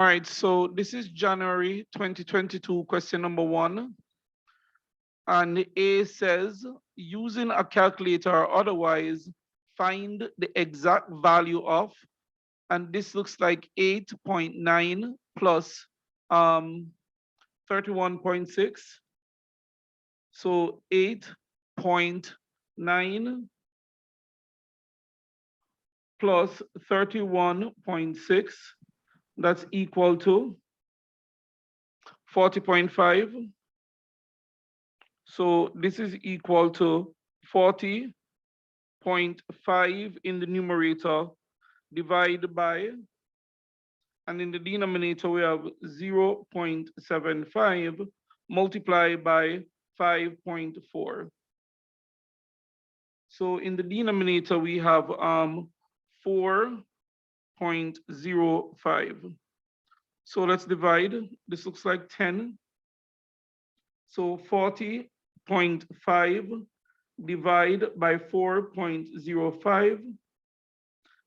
All right, so this is January 2022, question number 1. And A says, using a calculator or otherwise, find the exact value of, and this looks like 8.9 plus 31.6. So 8.9 plus 31.6, that's equal to 40.5. So this is equal to 40.5 in the numerator, divide by, and in the denominator we have 0.75 multiplied by 5.4. So in the denominator we have 4.05. So let's divide. This looks like 10. So 40.5 divide by 4.05.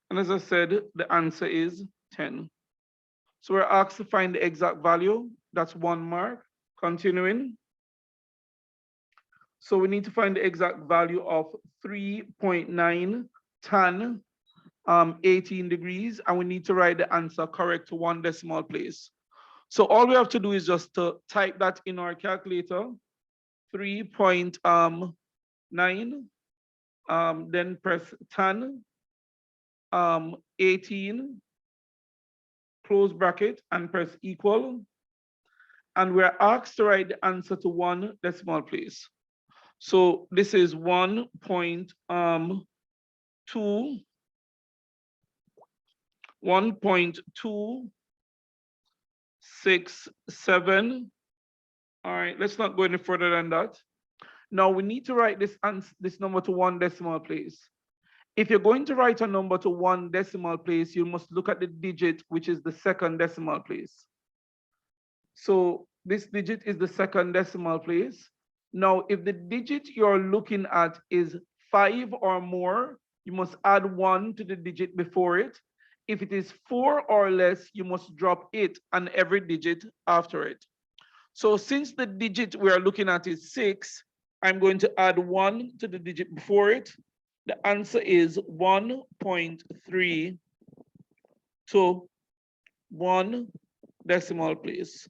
And as I said, the answer is 10. So we're asked to find the exact value. That's 1 mark. Continuing. So we need to find the exact value of 3.9 tan 18 degrees, and we need to write the answer correct to 1 decimal place. So all we have to do is just to type that in our calculator, 3.9, then press tan 18, close bracket, and press equal. And we're asked to write the answer to 1 decimal place. So this is 1.267. All right, let's not go any further than that. Now we need to write this number to 1 decimal place. If you're going to write a number to 1 decimal place, you must look at the digit, which is the 2nd decimal place. So this digit is the 2nd decimal place. Now, if the digit you're looking at is 5 or more, you must add 1 to the digit before it. If it is 4 or less, you must drop it and every digit after it. So since the digit we are looking at is 6, I'm going to add 1 to the digit before it. The answer is 1.3 to 1 decimal place.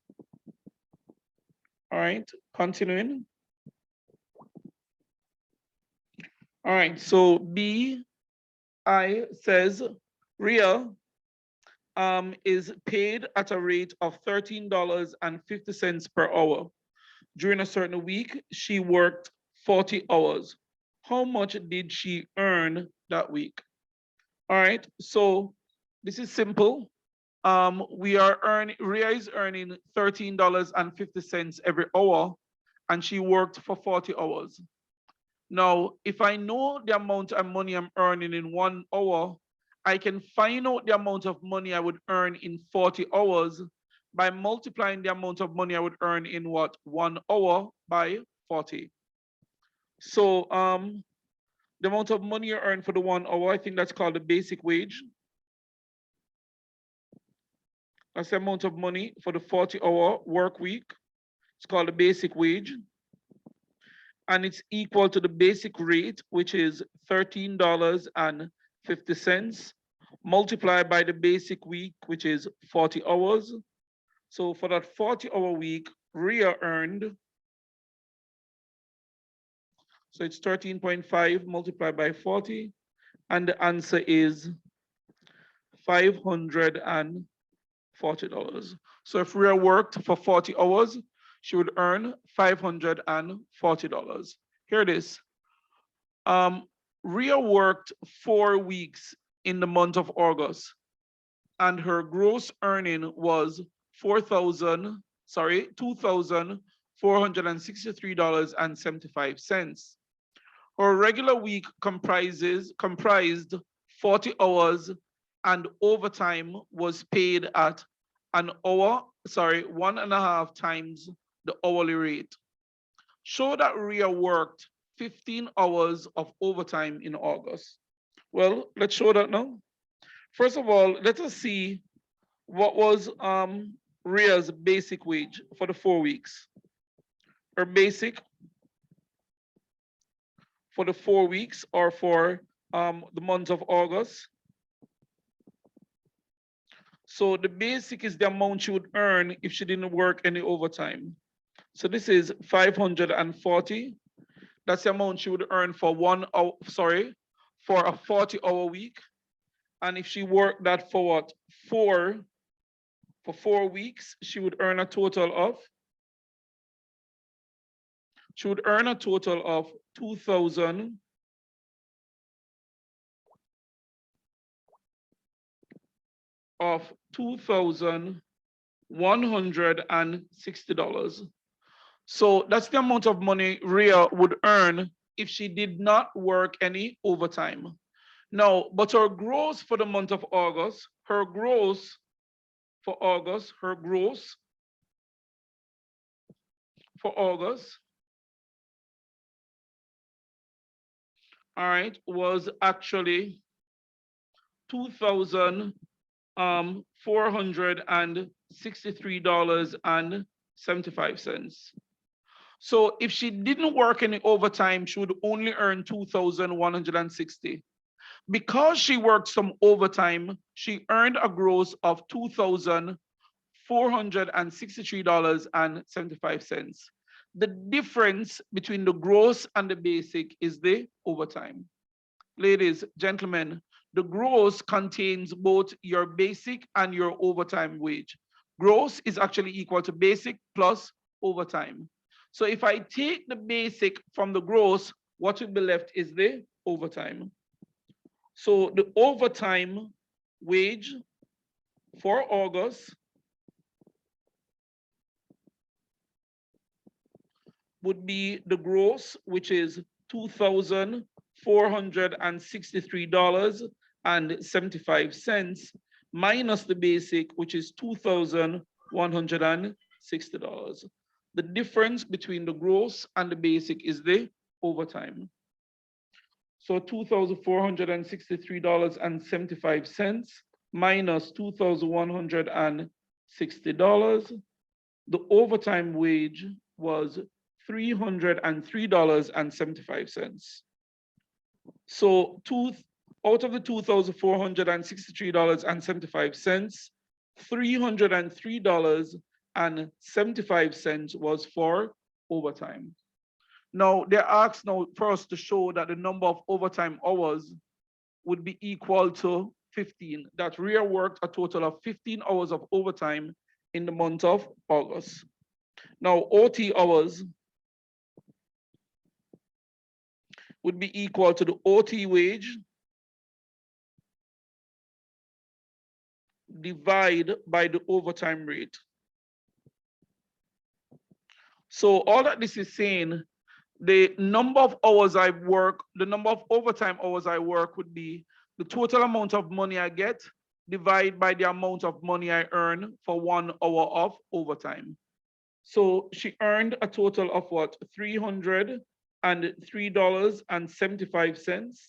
All right, continuing. All right, so B, I says Ria is paid at a rate of $13.50 per hour. During a certain week, she worked 40 hours. How much did she earn that week? All right, so this is simple. Ria is earning $13.50 every hour, and she worked for 40 hours. Now, if I know the amount of money I'm earning in 1 hour, I can find out the amount of money I would earn in 40 hours by multiplying the amount of money I would earn in 1 hour by 40. So the amount of money you earn for the 1 hour, I think that's called the basic wage. That's the amount of money for the 40-hour work week. It's called the basic wage. And it's equal to the basic rate, which is $13.50, multiplied by the basic week, which is 40 hours. So for that 40-hour week, Ria earned, so it's 13.5 multiplied by 40, and the answer is $540. So if Ria worked for 40 hours, she would earn $540. Here it is. Ria worked 4 weeks in the month of August, and her gross earning was $2,463.75. Her regular week comprised 40 hours, and overtime was paid at 1.5 times the hourly rate. Show that Ria worked 15 hours of overtime in August. Well, let's show that now. First of all, let us see What was Rhea's basic wage for the 4 weeks? Her basic for the 4 weeks or for the month of August. So the basic is the amount she would earn if she didn't work any overtime. So this is 540. That's the amount she would earn for for a 40-hour week. And if she worked that for what? For 4 weeks, she would earn a total of 2,000 of $2,160. So that's the amount of money Rhea would earn if she did not work any overtime. Now, but her gross for the month of August, her gross for August, all right, was actually $2,463.75. So if she didn't work any overtime, she would only earn 2,160. Because she worked some overtime, she earned a gross of $2,463.75. The difference between the gross and the basic is the overtime. Ladies, gentlemen, the gross contains both your basic and your overtime wage. Gross is actually equal to basic plus overtime. So if I take the basic from the gross, what will be left is the overtime. So the overtime wage for August would be the gross, which is $2,463.75 minus the basic, which is $2,160. The difference between the gross and the basic is the overtime. So $2,463.75 minus $2,160. The overtime wage was $303.75. So out of the $2,463.75, $303.75 was for overtime. Now, they're asked now for us to show that the number of overtime hours would be equal to 15, that Rhea worked a total of 15 hours of overtime in the month of August. Now, OT hours would be equal to the OT wage divided by the overtime rate. So all that this is saying, the number of hours I work, the number of overtime hours I work would be the total amount of money I get divided by the amount of money I earn for 1 hour of overtime. So she earned a total of what? $303.75.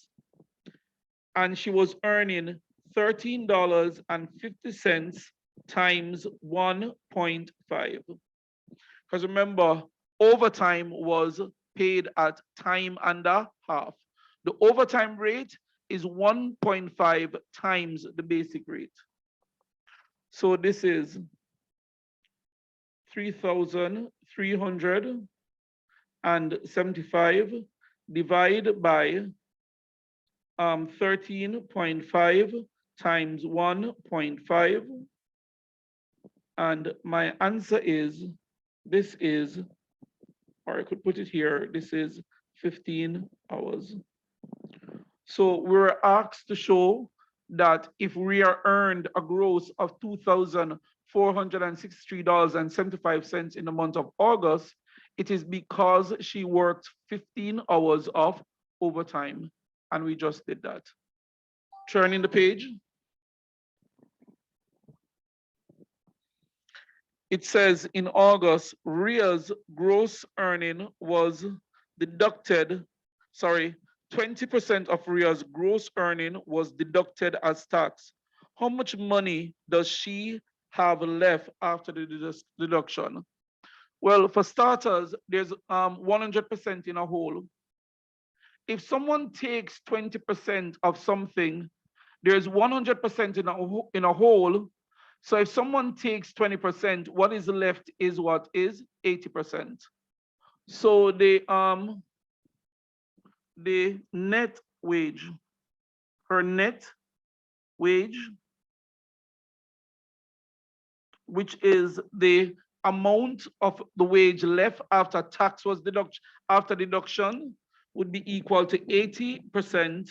And she was earning $13.50 times 1.5. Because remember, overtime was paid at time and a half. The overtime rate is 1.5 times the basic rate. So this is 3,375 divided by 13.5 times 1.5. And my answer is, this is, or I could put it here, this is 15 hours. So we're asked to show that if we are earned a gross of $2,463.75 in the month of August, it is because she worked 15 hours of overtime. And we just did that. Turning the page. It says in August, Rhea's gross earning was deducted, 20% of Rhea's gross earning was deducted as tax How much money does she have left after the deduction? Well, for starters, there's 100% in a whole. If someone takes 20% of something, there's 100% in a whole. So if someone takes 20%, what is left is what is 80%. So the net wage, her net wage, which is the amount of the wage left after tax was after deduction, would be equal to 80%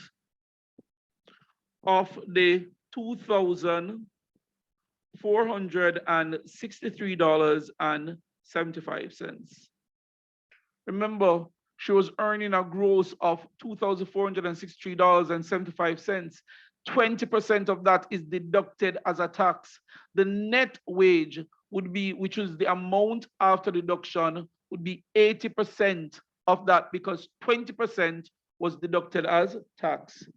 of the $2,463.75. Remember, she was earning a gross of $2,463.75. 20% of that is deducted as a tax. The net wage would be, which is the amount after deduction, would be 80% of that because 20% was deducted as tax.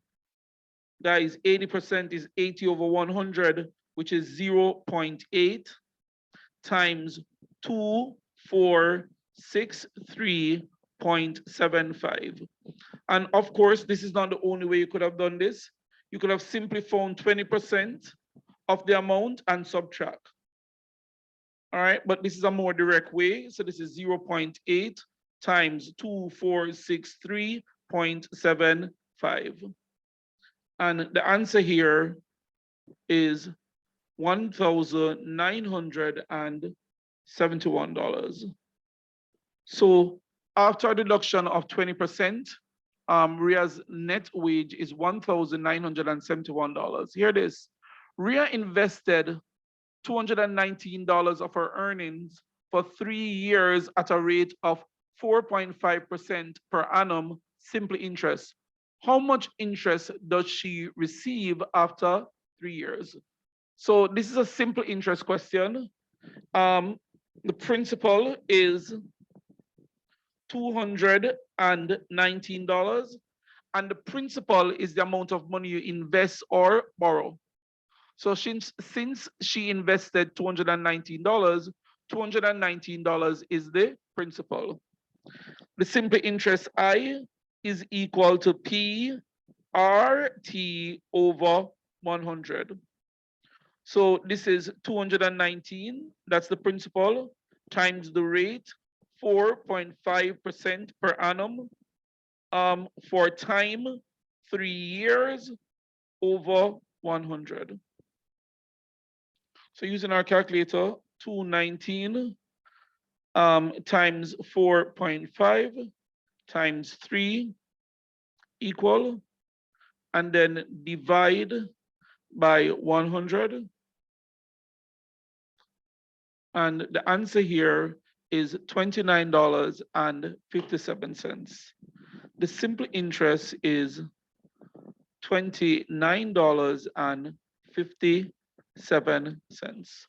Guys, 80% is 80 over 100, which is 0.8 times 2463.75. And of course, this is not the only way you could have done this. You could have simply found 20% of the amount and subtract. All right, but this is a more direct way. So this is 0.8 times 2463.75. And the answer here is $1,971. So after a deduction of 20%, Ria's net wage is $1,971. Here it is. Ria invested $219 of her earnings for 3 years at a rate of 4.5% per annum, simple interest. How much interest does she receive after 3 years? So this is a simple interest question. The principal is $219, and the principal is the amount of money you invest or borrow. So since she invested $219, $219 is the principal. The simple interest I is equal to PRT over 100. So this is 219, that's the principal, times the rate, 4.5% per annum, for time, 3 years, over 100. So using our calculator, 219 times 4.5 times 3 equal, and then divide by 100. And the answer here is $29.57. The simple interest is $29.57.